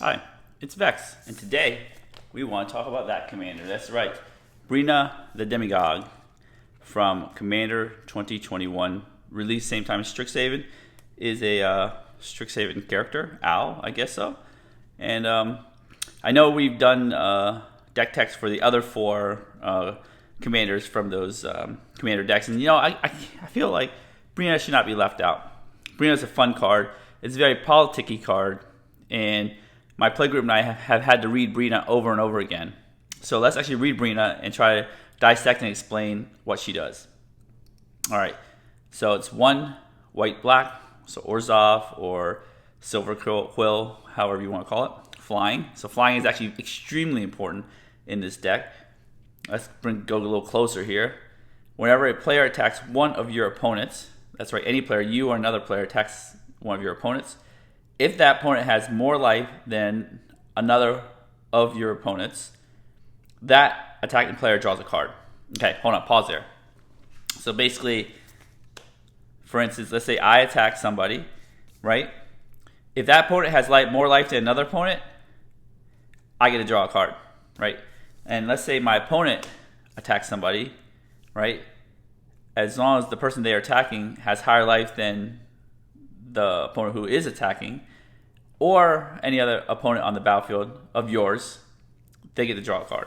Hi, it's Vex, and today we want to talk about that commander. That's right, Breena the Demagogue from Commander 2021, released same time as Strixhaven, is a Strixhaven character, Owl, I guess so. And I know we've done deck text for the other four commanders from those commander decks, and I feel like Breena should not be left out. Breena is a fun card. It's a very politicky card, and my playgroup and I have had to read Breena over and over again. So let's actually read Breena and try to dissect and explain what she does. All right, so it's 1 white black, so Orzhov or Silver Quill, however you want to call it. Flying. So flying is actually extremely important in this deck. Let's go a little closer here. Whenever a player attacks one of your opponents, that's right, any player, you or another player attacks one of your opponents, if that opponent has more life than another of your opponents, that attacking player draws a card. Okay, hold on, pause there. So basically, for instance, let's say I attack somebody, right? If that opponent has more life than another opponent, I get to draw a card, right? And let's say my opponent attacks somebody, right? As long as the person they are attacking has higher life than the opponent who is attacking, or any other opponent on the battlefield of yours, they get to draw a card,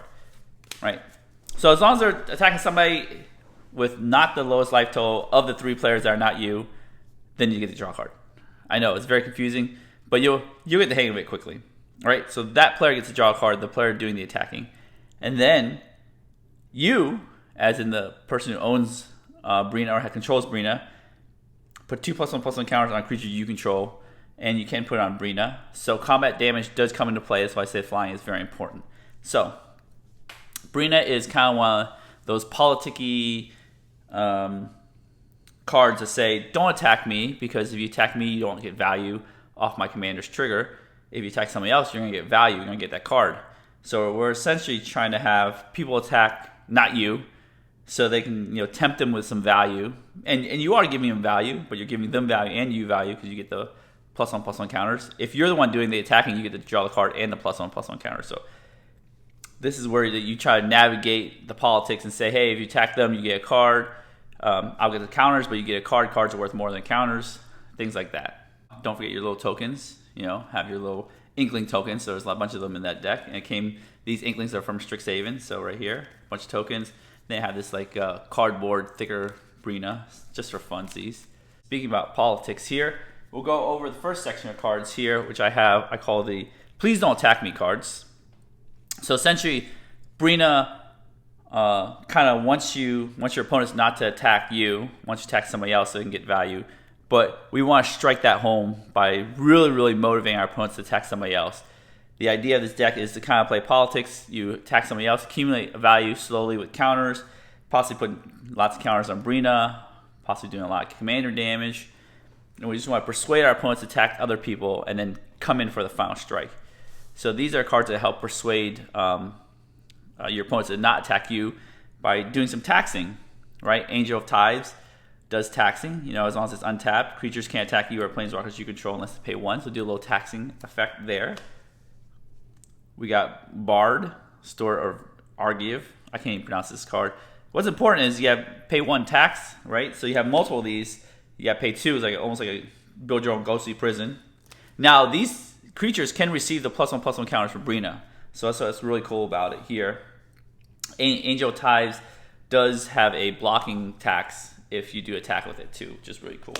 right? So as long as they're attacking somebody with not the lowest life total of the 3 players that are not you, then you get to draw a card. I know, it's very confusing, but you'll get the hang of it quickly. All right, so that player gets to draw a card, the player doing the attacking. And then you, as in the person who owns Breena or controls Breena, put 2+1/+1 counters on a creature you control, and you can put it on Breena. So combat damage does come into play. That's why I say flying is very important. So Breena is kind of one of those politicky cards that say, don't attack me, because if you attack me, you don't get value off my commander's trigger. If you attack somebody else, you're going to get value. You're going to get that card. So we're essentially trying to have people attack not you, so they can tempt them with some value. And you are giving them value, but you're giving them value and you value because you get the +1/+1 counters. If you're the one doing the attacking, you get to draw the card and the +1/+1 counter. So this is where you try to navigate the politics and say, hey, if you attack them, you get a card. I'll get the counters, but you get a card. Cards are worth more than counters. Things like that. Don't forget your little tokens. Have your little Inkling tokens. So there's a bunch of them in that deck. And these Inklings are from Strixhaven. So right here, a bunch of tokens. They have this cardboard thicker Breena, just for funsies. Speaking about politics here, we'll go over the first section of cards here, which I call the Please Don't Attack Me cards. So essentially, Breena kind of wants your opponents not to attack you, wants you to attack somebody else so they can get value. But we want to strike that home by really, really motivating our opponents to attack somebody else. The idea of this deck is to kind of play politics. You attack somebody else, accumulate value slowly with counters, possibly put lots of counters on Breena, possibly doing a lot of commander damage. And we just want to persuade our opponents to attack other people and then come in for the final strike. So these are cards that help persuade your opponents to not attack you by doing some taxing, right? Angel of Tithes does taxing. As long as it's untapped, creatures can't attack you or planeswalkers you control unless they pay 1. So do a little taxing effect there. We got Bard, Store or Argive. I can't even pronounce this card. What's important is you have pay 1 tax, right? So you have multiple of these. You got pay 2 is almost like a build your own ghostly prison. Now these creatures can receive the +1/+1 counters for Breena. So that's what's really cool about it here. Angel of Tithes does have a blocking tax if you do attack with it too, which is really cool.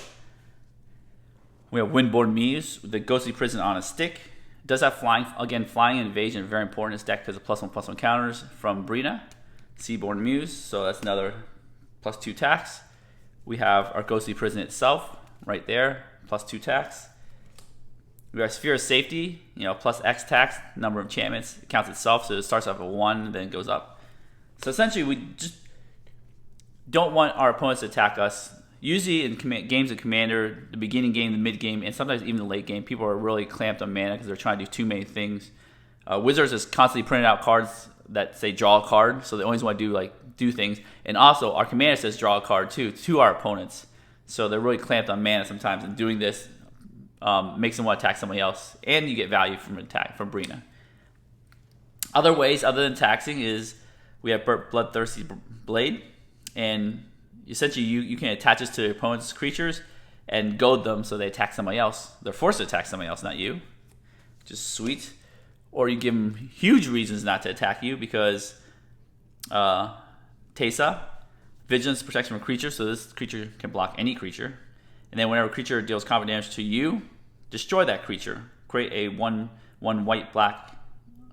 We have Windborn Muse, the ghostly prison on a stick. Does have flying. Again, flying and evasion are very important in this deck because of +1/+1 counters from Breena. Seaborn Muse, so that's another +2 tax. We have our ghostly prison itself right there, +2 tax. We have Sphere of Safety, +X tax, number of enchantments. It counts itself, so it starts off at 1, then goes up. So essentially, we just don't want our opponents to attack us. Usually in games of Commander, the beginning game, the mid game, and sometimes even the late game, people are really clamped on mana because they're trying to do too many things. Wizards is constantly printing out cards that say draw a card, so they always want to do things. And also, our Commander says draw a card too to our opponents. So they're really clamped on mana sometimes, and doing this makes them want to attack somebody else, and you get value from attack from Breena. Other ways other than taxing is we have Bloodthirsty Blade, and essentially you can attach this to your opponent's creatures and goad them so they attack somebody else. They're forced to attack somebody else, not you. Just sweet. Or you give them huge reasons not to attack you because Teysa, vigilance, protection from creatures, so this creature can block any creature. And then whenever a creature deals combat damage to you, destroy that creature. Create a 1/1 white-black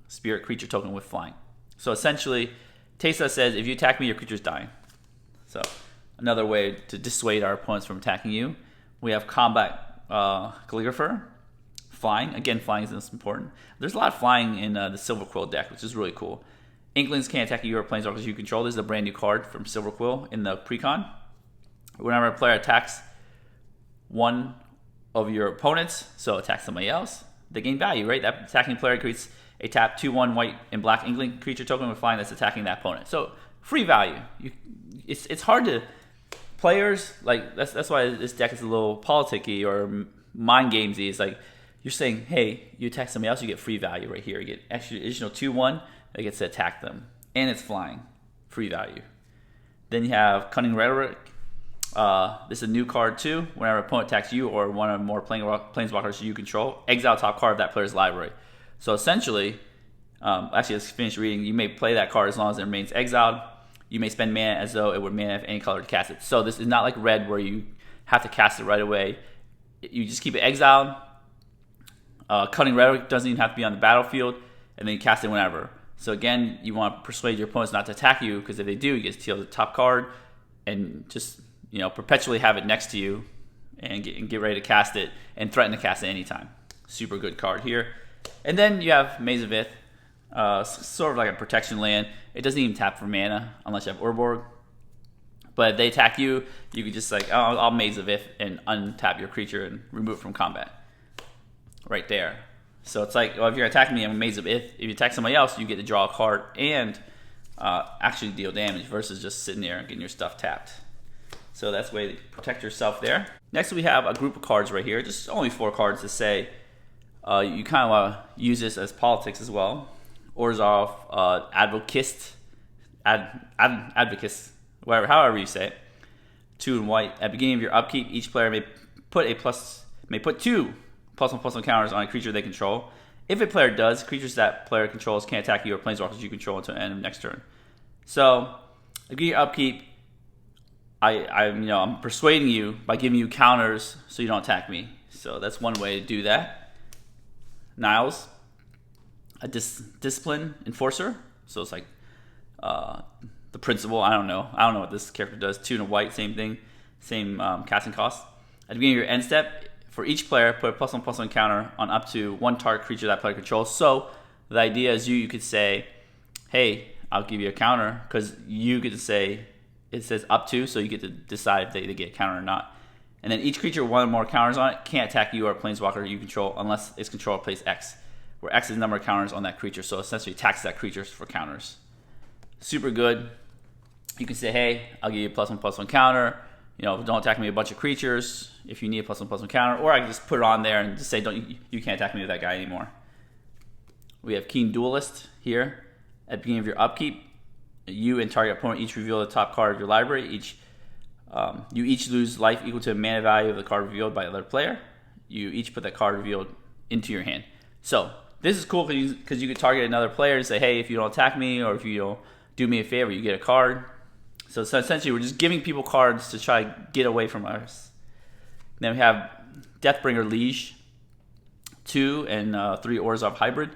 spirit creature token with flying. So essentially, Teysa says if you attack me, your creature's dying. So another way to dissuade our opponents from attacking you. We have combat calligrapher, flying. Again, flying is important. There's a lot of flying in the Silver Quill deck, which is really cool. Inklings can't attack you or planeswalkers you control. This is a brand new card from Silver Quill in the precon. Whenever a player attacks one of your opponents, so attack somebody else, they gain value, right? That attacking player creates a tap 2/1 white and black Inkling creature token with flying that's attacking that opponent. So free value. It's hard to players like that's why this deck is a little politicky or mind gamesy. It's like you're saying, hey, you attack somebody else, you get free value right here. You get extra additional 2/1 that gets to attack them, and it's flying, free value. Then you have Cunning Rhetoric. This is a new card too. Whenever an opponent attacks you or one or more planeswalkers you control, exile top card of that player's library. So essentially, actually let's finish reading. You may play that card as long as it remains exiled. You may spend mana as though it would mana of any color to cast it. So this is not like red where you have to cast it right away. You just keep it exiled. Cunning Rhetoric doesn't even have to be on the battlefield, and then you cast it whenever. So again, you want to persuade your opponents not to attack you, because if they do, you get to steal the top card and just perpetually have it next to you and get ready to cast it and threaten to cast it anytime. Super good card here. And then you have Mesovith, sort of like a protection land. It doesn't even tap for mana unless you have Urborg. But if they attack you, you could just like, oh, I'll Mesovith and untap your creature and remove it from combat. Right there. So it's like, well, if you're attacking me, I'm Mesovith. If you attack somebody else, you get to draw a card and actually deal damage versus just sitting there and getting your stuff tapped. So that's the way to protect yourself there. Next, we have a group of cards right here. Just only 4 cards to say you kind of want to use this as politics as well. Orzhov, Advocist, whatever, however you say it. 2 in white. At the beginning of your upkeep, each player may put 2 +1/+1 counters on a creature they control. If a player does, creatures that player controls can't attack you or planeswalkers you control until the end of next turn. So, at the beginning of your upkeep, I'm persuading you by giving you counters so you don't attack me. So that's one way to do that. Niles, a discipline enforcer. So it's like the principal. I don't know what this character does. 2 in a white, same thing, same casting cost. At the beginning of your end step, for each player, put a +1/+1 counter on up to 1 target creature that player controls. So the idea is you could say, hey, I'll give you a counter, because you get to say, it says up to, so you get to decide if they get a counter or not. And then each creature with 1 or more counters on it can't attack you or a planeswalker you control unless its controller plays X, where X is the number of counters on that creature. So essentially tax that creature for counters. Super good. You can say, hey, I'll give you a +1/+1 counter. Don't attack me with a bunch of creatures if you need a +1/+1 counter. Or I can just put it on there and just say, you can't attack me with that guy anymore. We have Keen Duelist here. At the beginning of your upkeep, you and target opponent each reveal the top card of your library. You each lose life equal to the mana value of the card revealed by the other player. You each put that card revealed into your hand. So this is cool because you could target another player and say, hey, if you don't attack me or if you don't do me a favor, you get a card. So essentially, we're just giving people cards to try to get away from us. Then we have Deathbringer Liege, 2 and 3 Orzhov hybrid,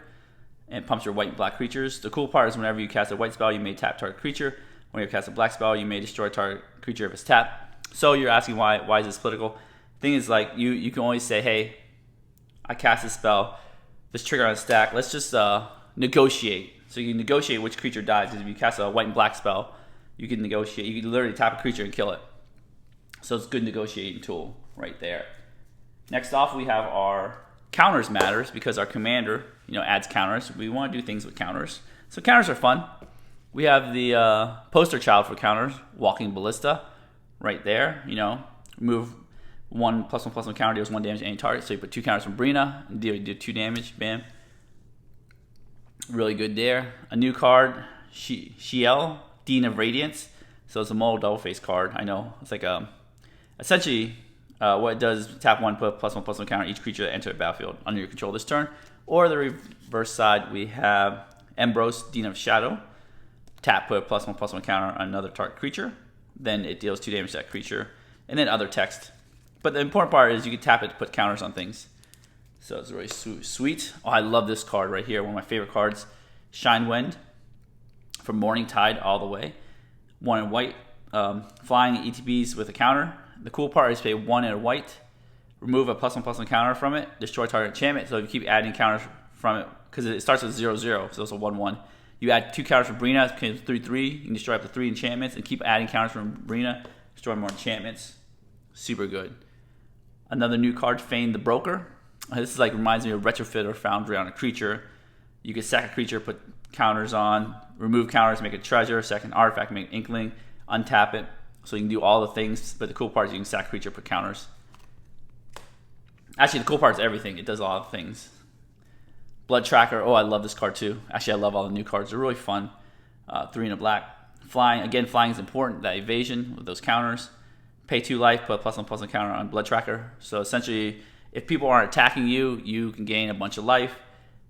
and pumps your white and black creatures. The cool part is whenever you cast a white spell, you may tap target creature. When you cast a black spell, you may destroy target creature if it's tapped. So you're asking why is this political? Thing is, like, you can always say, hey, I cast this spell, this trigger on a stack, let's just negotiate. So you can negotiate which creature dies, because if you cast a white and black spell, you can negotiate. You can literally tap a creature and kill it. So it's a good negotiating tool right there. Next off, we have our counters matters, because our commander, adds counters. We want to do things with counters. So counters are fun. We have the poster child for counters, Walking Ballista, right there. Remove 1+1/+1 counter deals 1 damage to any target. So you put 2 counters from Breena and do 2 damage. Bam. Really good there. A new card, Shiel, Dean of Radiance. So it's a mono double face card. I know. It's like essentially what it does is tap 1, put +1/+1 counter each creature that enters the battlefield under your control this turn. Or the reverse side, we have Ambrose, Dean of Shadow. Tap, put a +1/+1 counter on another target creature. Then it deals 2 damage to that creature. And then other text. But the important part is you can tap it to put counters on things. So it's really sweet. Oh, I love this card right here. One of my favorite cards. Shine Wind. From Morning Tide all the way. 1 in white. Flying ETBs with a counter. The cool part is pay 1 in a white. Remove a +1/+1 counter from it. Destroy target enchantment. So if you keep adding counters from it, because it starts with 0/0, so it's a 1/1. You add 2 counters from Breena, it's 3/3. You can destroy up to 3 enchantments and keep adding counters from Breena. Destroy more enchantments. Super good. Another new card, Feign the Broker. This is like reminds me of Retrofit or Foundry on a creature. You can sack a creature, put counters on, remove counters, make a treasure, sack an artifact, make an inkling, untap it. So you can do all the things, but the cool part is you can sack a creature, put counters. Actually, the cool part is everything. It does all the things. Blood Tracker. Oh, I love this card too. Actually, I love all the new cards. They're really fun. 3 in a black. Flying. Again, flying is important. That evasion with those counters. Pay 2 life, put a +1/+1 counter on Blood Tracker. So essentially, if people aren't attacking you, you can gain a bunch of life.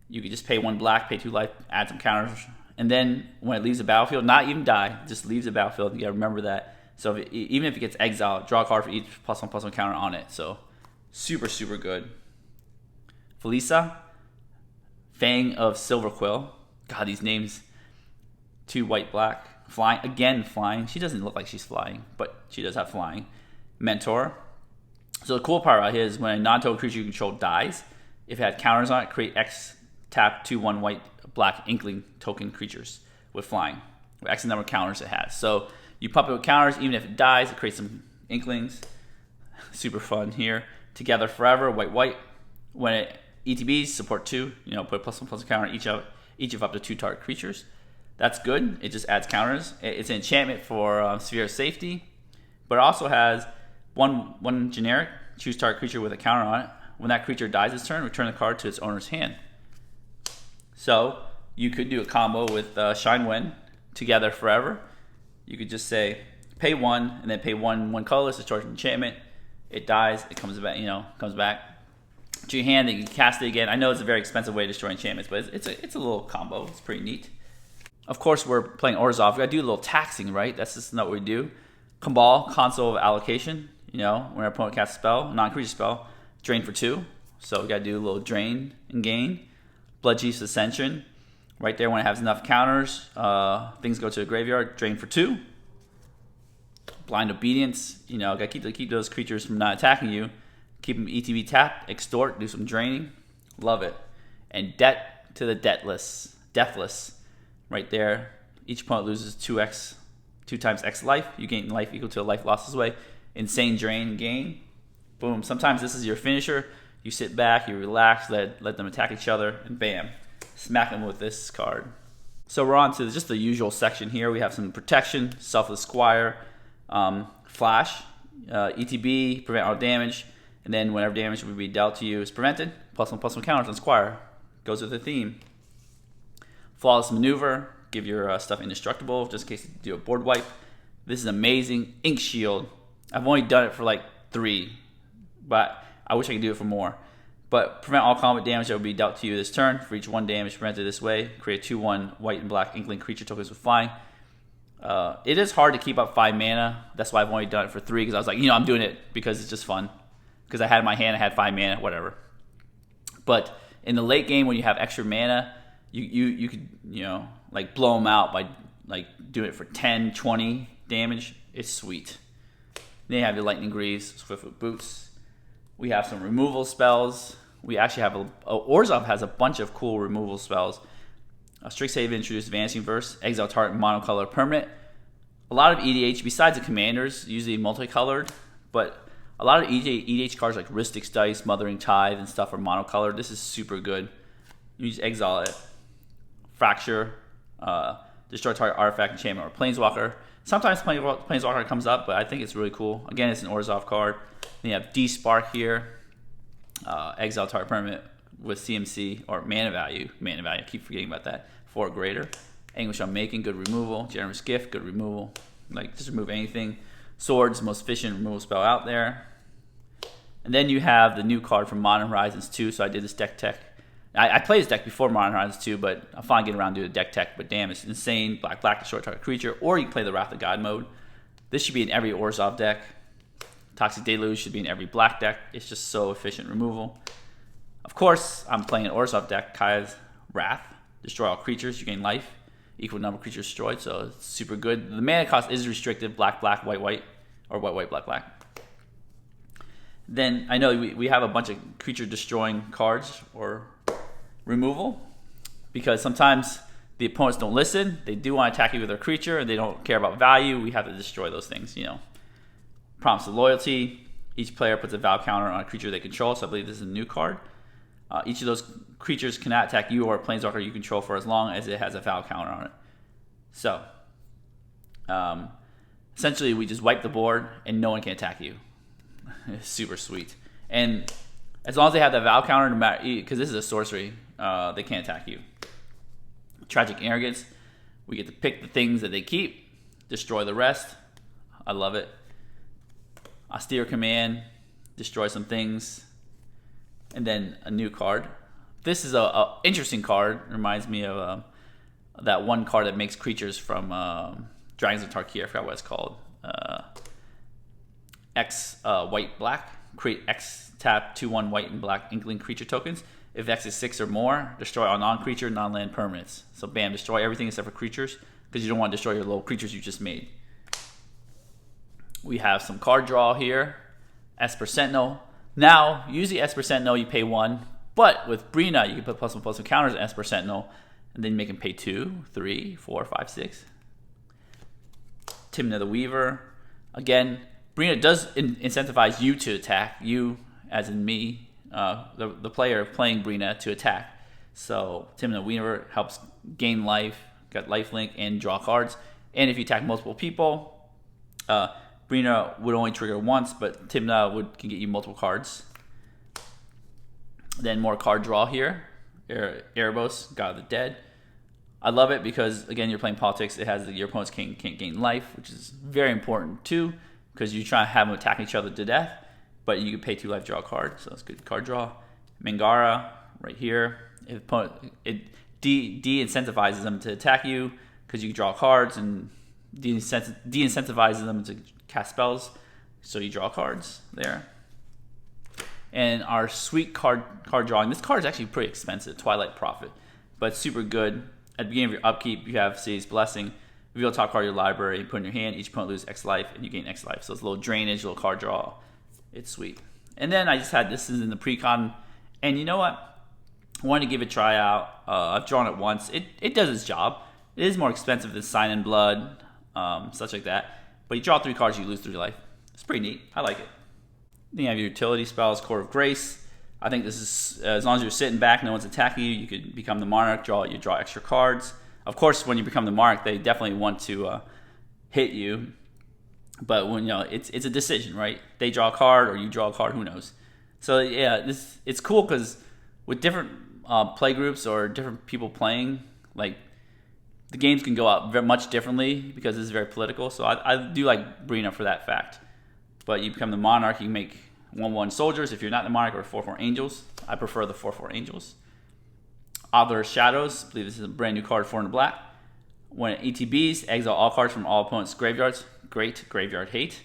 You can just pay 1 black, pay 2 life, add some counters. And then when it leaves the battlefield, not even die, just leaves the battlefield. You gotta remember that. So even if it gets exiled, draw a card for each +1/+1 counter on it. So super, super good. Felisa. Fang of Silverquill. God, these names. 2 white, black. Flying. Again, flying. She doesn't look like she's flying, but she does have flying. Mentor. So the cool part about here is when a non-token creature you control dies, if it had counters on it, create X, tap 2 1 white, black inkling token creatures with flying. With X number of counters it has. So you pump it with counters, even if it dies, it creates some inklings. Super fun here. Together Forever, white, white. When it ETBs, support 2, put a +1/+1 counter on each of up to 2 target creatures. That's good. It just adds counters. It's an enchantment for Sphere of Safety, but it also has one generic. Choose target creature with a counter on it. When that creature dies its turn, return the card to its owner's hand. So you could do a combo with Shine Wind, Together Forever. You could just say pay 1 and then pay 1 colorless, destroy an enchantment. It dies. It comes back. Comes back to your hand. Then you can cast it again. I know it's a very expensive way to destroy enchantments, but it's a little combo. It's pretty neat. Of course, we're playing Orzhov. We gotta do a little taxing, right? That's just not what we do. Cabal, Console of Allocation. When our opponent casts a spell, non-creature spell, drain for 2. So we gotta do a little drain and gain. Bloodchief's Ascension. Right there, when it has enough counters, things go to the graveyard. Drain for 2. Blind Obedience. Gotta keep those creatures from not attacking you. Keep them ETB tapped. Extort. Do some draining. Love it. And Debt to the Deathless. Deathless. Right there, each opponent loses 2 times X life. You gain life equal to a life lost this way. Insane Drain, gain. Boom. Sometimes this is your finisher. You sit back, you relax, let them attack each other, and bam, smack them with this card. So we're on to just the usual section here. We have some protection, Selfless Squire, Flash, ETB, prevent all damage, and then whenever damage would be dealt to you is prevented. +1/+1 counters on Squire. Goes with the theme. Flawless Maneuver, give your stuff indestructible just in case you do a board wipe. This is amazing. Ink Shield. I've only done it for like 3, but I wish I could do it for more. But prevent all combat damage that will be dealt to you this turn. For each 1 damage prevented this way, create 2/1 white and black inkling creature tokens with flying. It is hard to keep up 5 mana. That's why I've only done it for 3, because I was like, I'm doing it because it's just fun. Because I had in my hand, I had 5 mana, whatever. But in the late game when you have extra mana, you could like blow them out by like doing it for 10, 20 damage. It's sweet. Then you have your Lightning Greaves, Swiftfoot Boots. We have some removal spells. We actually have Orzhov has a bunch of cool removal spells. Strixhaven introduced Vanishing Verse, exile target monocolor permanent. A lot of EDH, besides the commanders, usually multicolored, but a lot of EDH cards like Rhystic's Dice, Mothering Tithe, and stuff are monocolored. This is super good. You just exile it. Fracture, destroy target artifact, enchantment, or planeswalker. Sometimes planeswalker comes up, but I think it's really cool. Again, it's an Orzhov card. Then you have D-Spark here. Exile target permanent with CMC or mana value. I keep forgetting about that. 4 or greater. Anguish Unmaking, good removal. Generous Gift, good removal. Like, just remove anything. Swords, most efficient removal spell out there. And then you have the new card from Modern Horizons 2. So I did this deck tech. I played this deck before Modern Horizons 2, but I'm finally getting around to a deck tech. But damn, it's insane. Black, destroy target creature. Or you can play the Wrath of God mode. This should be in every Orzhov deck. Toxic Deluge should be in every black deck. It's just so efficient removal. Of course, I'm playing an Orzhov deck, Kaya's Wrath. Destroy all creatures, you gain life. Equal number of creatures destroyed, so it's super good. The mana cost is restricted, black, white, or white, black. Then, I know we have a bunch of creature destroying cards or removal, because sometimes the opponents don't listen. They do want to attack you with their creature, and they don't care about value. We have to destroy those things, you know. Promise of Loyalty. Each player puts a Val counter on a creature they control, so I believe this is a new card. Each of those creatures cannot attack you or a planeswalker you control for as long as it has a Val counter on it. So, essentially, we just wipe the board and no one can attack you. It's super sweet. And as long as they have the Val counter, no matter, because this is a sorcery, they can't attack you. Tragic Arrogance. We get to pick the things that they keep, destroy the rest. I love it. Austere Command, destroy some things. And then a new card. This is a interesting card. Reminds me of that one card that makes creatures from Dragons of Tarkir. I forgot what it's called. X white black. Create X tap 2/1 white and black Inkling creature tokens. If X is 6 or more, destroy all non-creature, non-land permanents. So bam, destroy everything except for creatures, because you don't want to destroy your little creatures you just made. We have some card draw here. Esper Sentinel. Now, usually Esper Sentinel you pay 1, but with Breena you can put +1/+1 counters on Esper Sentinel, and then you make him pay 2, 3, 4, 5, 6. Timna the Weaver. Again, Breena does incentivize you to attack, you as in me, the player playing Breena, to attack. So Timna the Weaver helps gain life, got lifelink, and draw cards. And if you attack multiple people, Breena would only trigger once, but Timna can get you multiple cards. Then more card draw here. Erebos, God of the Dead. I love it because, again, you're playing politics. It has your opponents can't gain life, which is very important too, because you try to have them attack each other to death, but you can pay 2 life, draw a card, so that's good card draw. Mangara, right here. It de-incentivizes them to attack you because you draw cards, and de-incentivizes them to cast spells, so you draw cards there. And our sweet card drawing. This card is actually pretty expensive, Twilight Prophet, but super good. At the beginning of your upkeep, you have City's Blessing. Reveal top card of your library, put in your hand. Each opponent loses X life, and you gain X life. So it's a little drainage, a little card draw. It's sweet. And then I just had this is in the pre-con, and you know what? I wanted to give it a try out. I've drawn it once. It does its job. It is more expensive than Sign in Blood, such like that. But you draw 3 cards, you lose 3 life. It's pretty neat. I like it. Then you have your utility spells, Core of Grace. I think this is, as long as you're sitting back, no one's attacking you, you could become the Monarch, you draw extra cards. Of course, when you become the Monarch, they definitely want to hit you. But when it's a decision, right? They draw a card or you draw a card, who knows? So yeah, it's cool because with different play groups or different people playing, like, the games can go out very much differently because this is very political. So I do like Breena for that fact. But you become the Monarch, you can make 1/1 soldiers if you're not the Monarch, or 4/4 angels. I prefer the 4/4 angels. Other Shadows, I believe this is a brand new card, 4 in the black. When it ETBs, exile all cards from all opponents' graveyards. Great graveyard hate.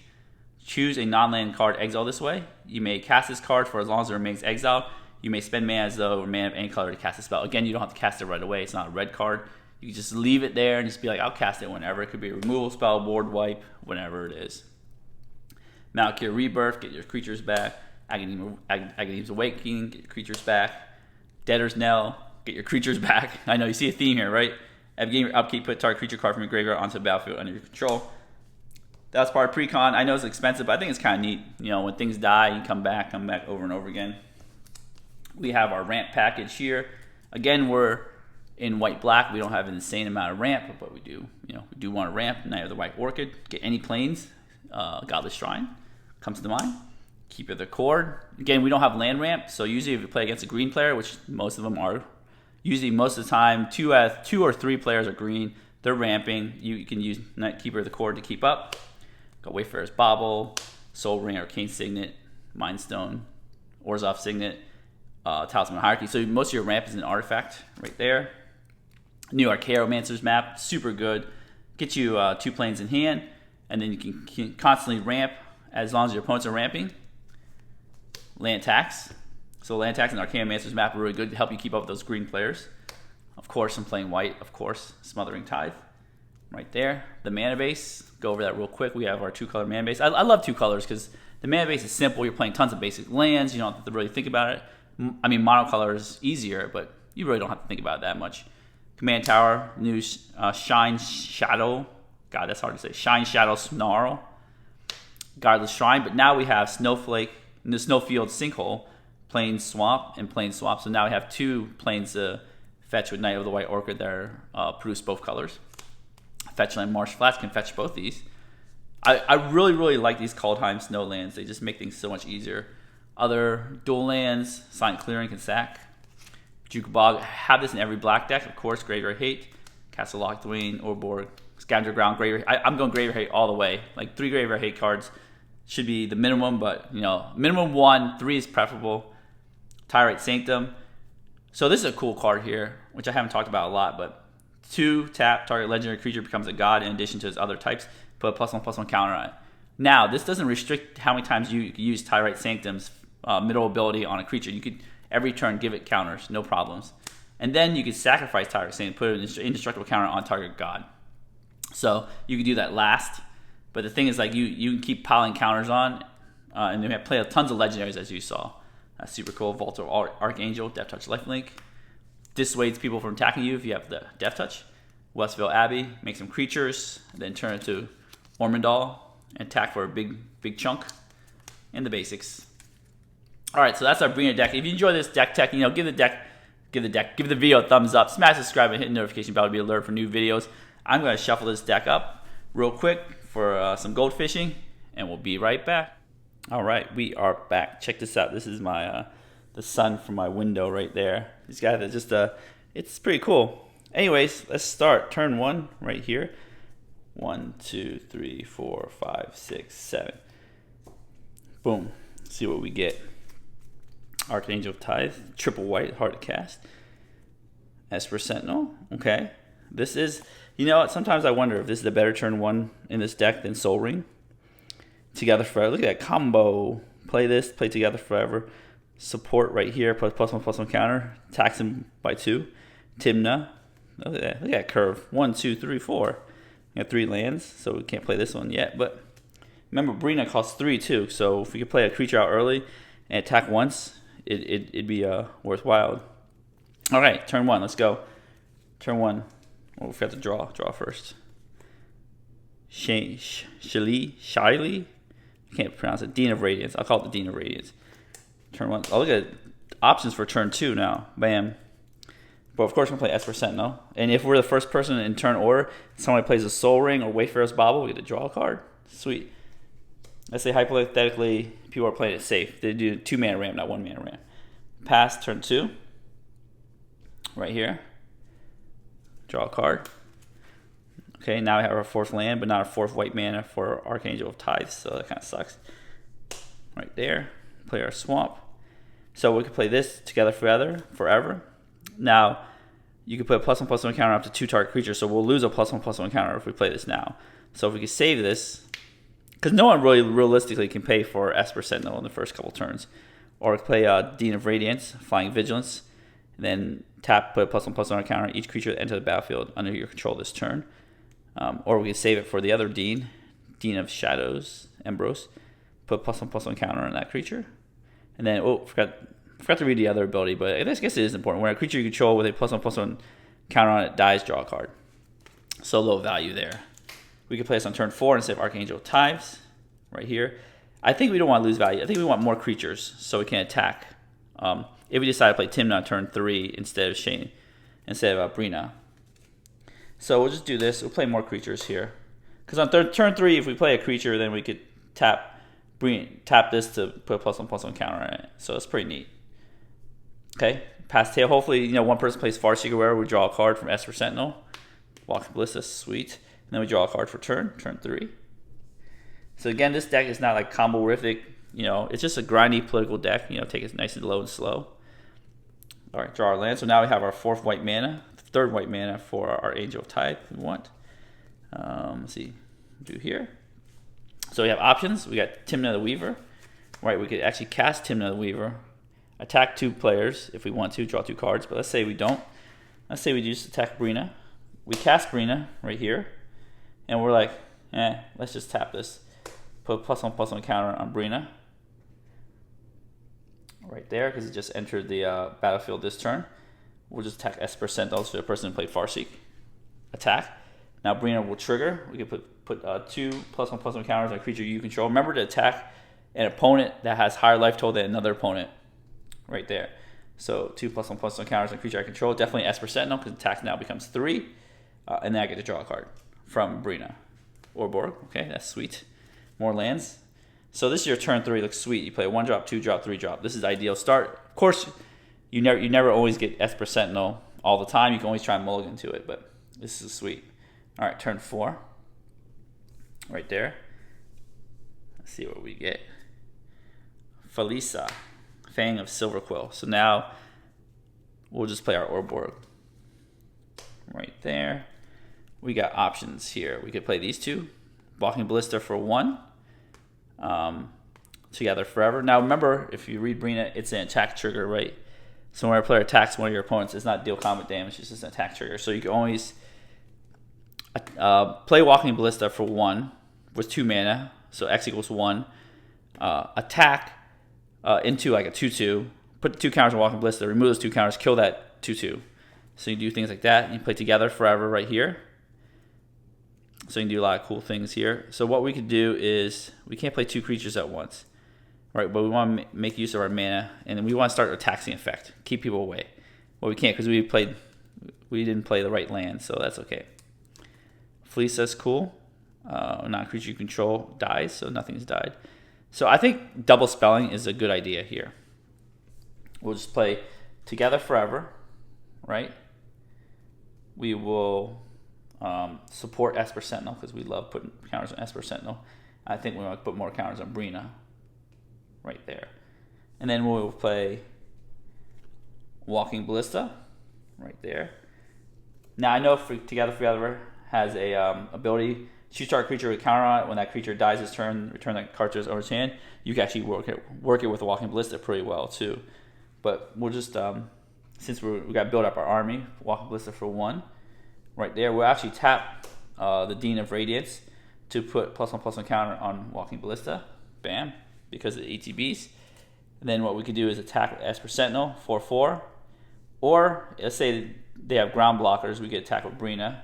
Choose a non-land card, exile this way. You may cast this card for as long as it remains exiled. You may spend mana as though or mana of any color to cast a spell. Again, you don't have to cast it right away. It's not a red card. You can just leave it there and just be like, I'll cast it whenever. It could be a removal spell, board wipe, whenever it is. Malakir Rebirth, get your creatures back. Aghanim Awakening, get your creatures back. Debtor's Knell, get your creatures back. I know you see a theme here, right? At the beginning of your upkeep, put target creature card from your graveyard onto the battlefield under your control. That's part of pre-con. I know it's expensive, but I think it's kind of neat. When things die, you come back over and over again. We have our ramp package here. Again, we're In white-black, we don't have an insane amount of ramp, but we do, we do want a ramp. Knight of the White Orchid. Get any planes. Godless Shrine comes to mind. Keeper of the Cord. Again, we don't have land ramp, so usually if you play against a green player, which most of them are, usually most of the time, two or three players are green. They're ramping. You can use Keeper of the Cord to keep up. Got Wayfarer's Bauble, Soul Ring, Arcane Signet, Mind Stone, Orzhov Signet, Talisman Hierarchy. So most of your ramp is an artifact right there. New Archaeomancer's map, super good. Get you 2 planes in hand, and then you can constantly ramp as long as your opponents are ramping. Land tax. So land tax and Archaeomancer's map are really good to help you keep up with those green players. Of course, I'm playing white, of course. Smothering Tithe. Right there. The mana base. Go over that real quick. We have our 2-color mana base. I love 2 colors because the mana base is simple. You're playing tons of basic lands. You don't have to really think about it. I mean, monocolor is easier, but you really don't have to think about it that much. Command Tower, new Shine Shadow. God, that's hard to say. Shine Shadow Snarl. Godless Shrine. But now we have Snowflake, the Snowfield Sinkhole, Plain Swamp, and Plain Swamp. So now we have 2 planes to fetch with Knight of the White Orchid that produce both colors. Fetchland Marsh Flats can fetch both these. I really, really like these Kaldheim Snow lands. They just make things so much easier. Other dual lands, Silent Clearing can sack. Demagogue, have this in every black deck, of course. Graveyard Hate, Castle Lochthwain, Orborg, Scavenger Ground, Graveyard. I'm going Graveyard Hate all the way. Like 3 Graveyard Hate cards should be the minimum, but minimum 1, 3 is preferable. Tyrite Sanctum. So this is a cool card here, which I haven't talked about a lot, but 2 tap, target legendary creature becomes a god in addition to its other types. Put a +1/+1 counter on it. Now, this doesn't restrict how many times you use Tyrite Sanctum's middle ability on a creature. You could every turn give it counters, no problems. And then you could sacrifice Tyrite Sanctum, put an indestructible counter on target god. So you could do that last. But the thing is, like you can keep piling counters on, and then we have played tons of legendaries as you saw. That's super cool. Vault of Archangel, Death Touch, Lifelink. Dissuades people from attacking you if you have the Death Touch. Westville Abbey, make some creatures, then turn it to Ormondal and attack for a big chunk. And the basics. All right, so that's our Breena deck. If you enjoy this deck tech, give the video a thumbs up, smash subscribe, and hit the notification bell to be alerted for new videos. I'm going to shuffle this deck up real quick for some gold fishing, and we'll be right back. All right, we are back. Check this out. This is my the sun from my window right there. These guys are just it's pretty cool. Anyways, let's start. Turn 1 right here. 1, 2, 3, 4, 5, 6, 7. Boom. Let's see what we get. Archangel Tithe, triple white, hard to cast. Esper Sentinel, okay. This is, sometimes I wonder if this is the better turn 1 in this deck than Soul Ring. Together Forever, look at that combo. Play this, play Together Forever. Support right here, +1/+1 counter. Tax him by 2. Timna, look at that curve. 1, 2, 3, 4. We got 3 lands, so we can't play this one yet. But remember, Breena costs 3 too, so if we could play a creature out early and attack once, it'd be worthwhile. All right, turn 1, let's go. Turn 1. Oh, we forgot to draw first. Shili, I can't pronounce it. Dean of Radiance. I'll call it the Dean of Radiance. Turn 1. Oh, look at options for turn 2 now. Bam. But of course, we're going to play Esper Sentinel. And if we're the first person in turn order, somebody plays a Soul Ring or Wayfarer's Bauble, we get to draw a card. Sweet. Let's say hypothetically, people are playing it safe. They do 2 mana ramp, not 1 mana ramp. Pass turn 2. Right here. Draw a card. Okay, now we have our 4th land, but not a 4th white mana for Archangel of Tithe, so that kind of sucks. Right there. Play our Swamp. So we could play this Together Forever. Now, you could put a +1/+1 counter up to 2 target creatures, so we'll lose a +1/+1 counter if we play this now. So if we could save this, because no one really realistically can pay for Esper Sentinel in the first couple turns. Or we could play Dean of Radiance, Flying Vigilance, and then tap, put a +1/+1 counter on each creature that enters the battlefield under your control this turn. Or we could save it for the other Dean of Shadows, Embrose, put +1/+1 counter on that creature. And then, forgot to read the other ability, but I guess it is important. When a creature you control with a +1/+1 counter on it dies, draw a card. So low value there. We could play this on turn 4 instead of Archangel Tithes, right here. I think we don't want to lose value. I think we want more creatures so we can attack. If we decide to play Timna on turn 3 instead of Shane, instead of Breena. So we'll just do this. We'll play more creatures here. Because on turn 3, if we play a creature, then we could tap this to put a +1/+1 counter on it. So it's pretty neat. Okay, pass tail. Hopefully, one person plays Farseeker wherever. We draw a card from Esper Sentinel. Walking Ballista, sweet. And then we draw a card for turn 3. So again, this deck is not like combo-rific. It's just a grindy political deck. Take it nice and low and slow. All right, draw our land. So now we have our 4th white mana, 3rd white mana for our Angel of Tide we want. Let's see, do here. So we have options. We got Tymna the Weaver. Right, we could actually cast Tymna the Weaver, attack 2 players if we want to, draw 2 cards. But let's say we don't. Let's say we just attack Breena. We cast Breena right here, and we're like, let's just tap this. Put a +1/+1 counter on Breena. Right there, because it just entered the battlefield this turn. We'll just attack Esper Sentinels for the person who played Farseek. Attack. Now Breena will trigger. We can put 2 +1/+1 counters on a creature you control. Remember to attack an opponent that has higher life total than another opponent. Right there. So 2 +1/+1 counters on a creature I control. Definitely Esper Sentinel, because attack now becomes 3. And then I get to draw a card from Breena or Borg. Okay, that's sweet. More lands. So this is your turn 3. Looks sweet. You play a 1-drop, 2-drop, 3-drop. This is the ideal start. Of course, you never always get Esper Sentinel all the time. You can always try and mulligan to it, but this is sweet. All right, turn 4. Right there. Let's see what we get. Felisa, Fang of Silverquill. So now we'll just play our Orborg. Right there. We got options here. We could play these 2. Walking Ballista for 1. Together Forever. Now remember, if you read Breena, it's an attack trigger, right? So when a player attacks one of your opponents, it's not deal combat damage, it's just an attack trigger. So you can always play Walking Ballista for 1 with 2 mana, so X equals 1. Attack into like a 2/2, put 2 counters on Walking Ballista, remove those 2 counters, kill that 2/2. So you do things like that. You play Together Forever right here. So you can do a lot of cool things here. So what we could do is, we can't play 2 creatures at once, right? But we want to make use of our mana, and then we want to start a taxing effect, keep people away. Well, we can't because we didn't play the right land, so that's okay. Fleece is cool. Non-creature you control dies, so nothing's died. So I think double spelling is a good idea here. We'll just play Together Forever, right? We will support Esper Sentinel because we love putting counters on Esper Sentinel. I think we want to put more counters on Breena right there. And then we'll play Walking Ballista right there. Now I know Together Forever has a ability, choose target creature with a counter on it. When that creature dies its turn, return that card to its owner's hand. You can actually work it with a Walking Ballista pretty well too. But we'll just, since we got to build up our army, Walking Ballista for 1. Right there, we'll actually tap the Dean of Radiance to put +1/+1 counter on Walking Ballista. Bam, because of the ETBs. And then what we could do is attack Esper Sentinel 4/4. Or let's say they have ground blockers, we could attack with Breena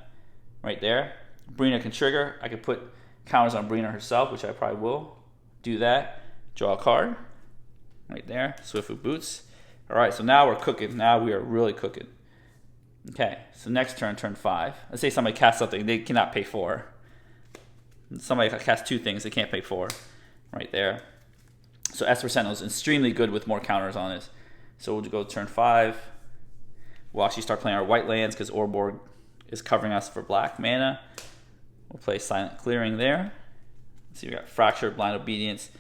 right there. Breena can trigger. I could put counters on Breena herself, which I probably will do that. Draw a card right there. Swiftfoot Boots. All right, so now we're cooking. Now we are really cooking. Okay, so next turn 5. Let's say somebody casts something they cannot pay 4. Somebody casts 2 things they can't pay 4. Right there. So Esper Sentinel is extremely good with more counters on it. So we'll go turn 5. We'll actually start playing our white lands because Orborg is covering us for black mana. We'll play Silent Clearing there. So we got Fracture, Blind Obedience,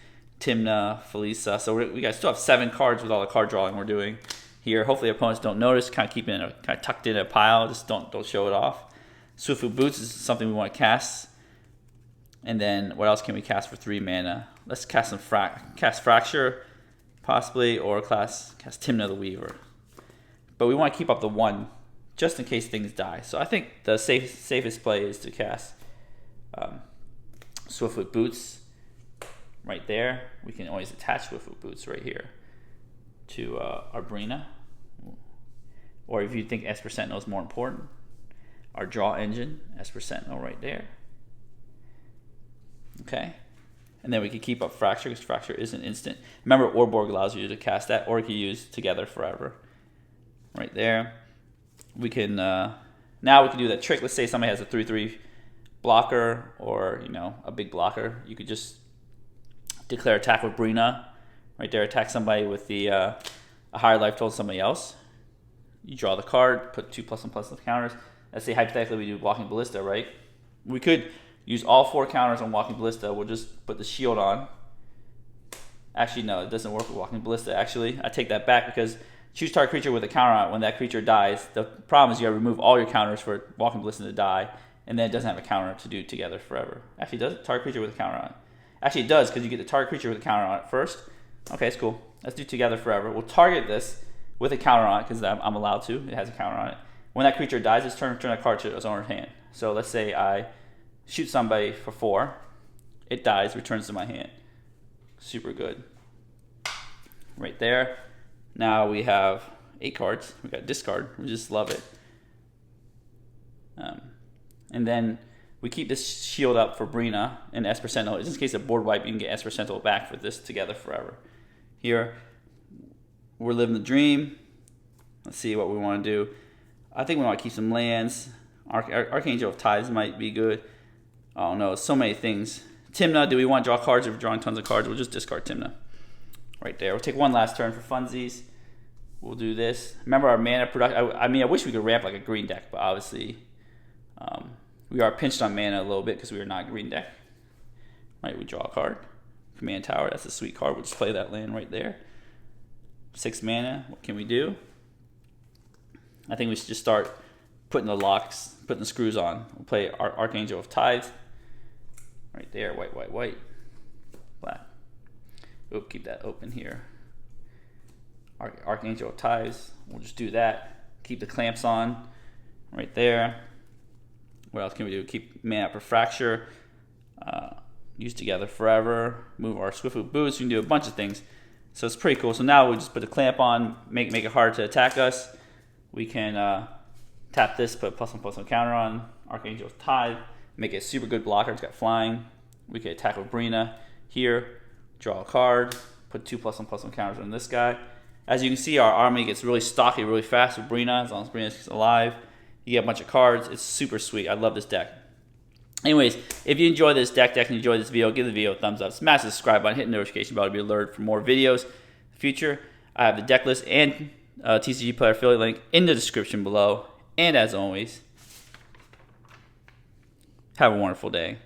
Tymna, Felisa. So we guys still have 7 cards with all the card drawing we're doing here. Hopefully opponents don't notice. Kind of keep it kind of tucked in a pile. Just don't show it off. Swiftfoot Boots is something we want to cast. And then what else can we cast for 3 mana? Let's cast some cast Fracture, possibly, or cast Tymna the Weaver. But we want to keep up the 1 just in case things die. So I think the safest play is to cast Swiftfoot Boots right there. We can always attach Swiftfoot Boots right here to our Breena. Or if you think Esper Sentinel is more important, our draw engine, Esper Sentinel right there. Okay. And then we can keep up Fracture because Fracture isn't instant. Remember, Orborg allows you to cast that, or you can use Together Forever right there. we can now we can do that trick. Let's say somebody has a 3/3 blocker, or a big blocker. You could just declare attack with Breena right there. Attack somebody with the a higher life total somebody else. You draw the card, put 2+1/+1 counters. Let's say hypothetically we do Walking Ballista, right? We could use all 4 counters on Walking Ballista. We'll just put the shield on. Actually, no, it doesn't work with Walking Ballista. Actually, I take that back, because choose target creature with a counter on it. When that creature dies, the problem is you gotta remove all your counters for Walking Ballista to die, and then it doesn't have a counter to do Together Forever. Actually, does it? Target creature with a counter on it. Actually, it does, because you get the target creature with a counter on it first. Okay, it's cool. Let's do Together Forever. We'll target this with a counter on it, because I'm allowed to. It has a counter on it. When that creature dies, its turn, return a card to its owner's hand. So let's say I shoot somebody for 4. It dies, returns to my hand. Super good. Right there. Now we have 8 cards. We got discard. We just love it. And then we keep this shield up for Breena and S Sentinel. Just in case of board wipe, you can get S Sentinel back for this Together Forever. Here, we're living the dream. Let's see what we want to do. I think we want to keep some lands. Archangel of Tides might be good. Oh no, so many things. Tymna, do we want to draw cards? If we're drawing tons of cards, we'll just discard Tymna. Right there. We'll take one last turn for funsies. We'll do this. Remember our mana production. I mean, I wish we could ramp like a green deck, but obviously we are pinched on mana a little bit because we are not a green deck. Right, we draw a card. Command Tower, that's a sweet card. We'll just play that land right there. 6 mana. What can we do? I think we should just start putting the locks, putting the screws on. We'll play Archangel of Tides. Right there, white, white, white. Black. Oop, keep that open here. Archangel of Tides. We'll just do that. Keep the clamps on. Right there. What else can we do? Keep mana up for Fracture. Use Together Forever. Move our Swiftfoot Boots. We can do a bunch of things. So it's pretty cool. So now we just put a clamp on, make it hard to attack us. We can tap this, put a +1/+1 counter on Archangel of Tide, make it a super good blocker. It's got flying. We can attack with Breena here, draw a card, put 2 +1/+1 counters on this guy. As you can see, our army gets really stocky really fast with Breena, as long as Breena's alive. You get a bunch of cards. It's super sweet. I love this deck. Anyways, if you enjoy this deck and you enjoy this video, give the video a thumbs up, smash the subscribe button, hit the notification bell to be alerted for more videos in the future. I have the deck list and TCG Player affiliate link in the description below. And as always, have a wonderful day.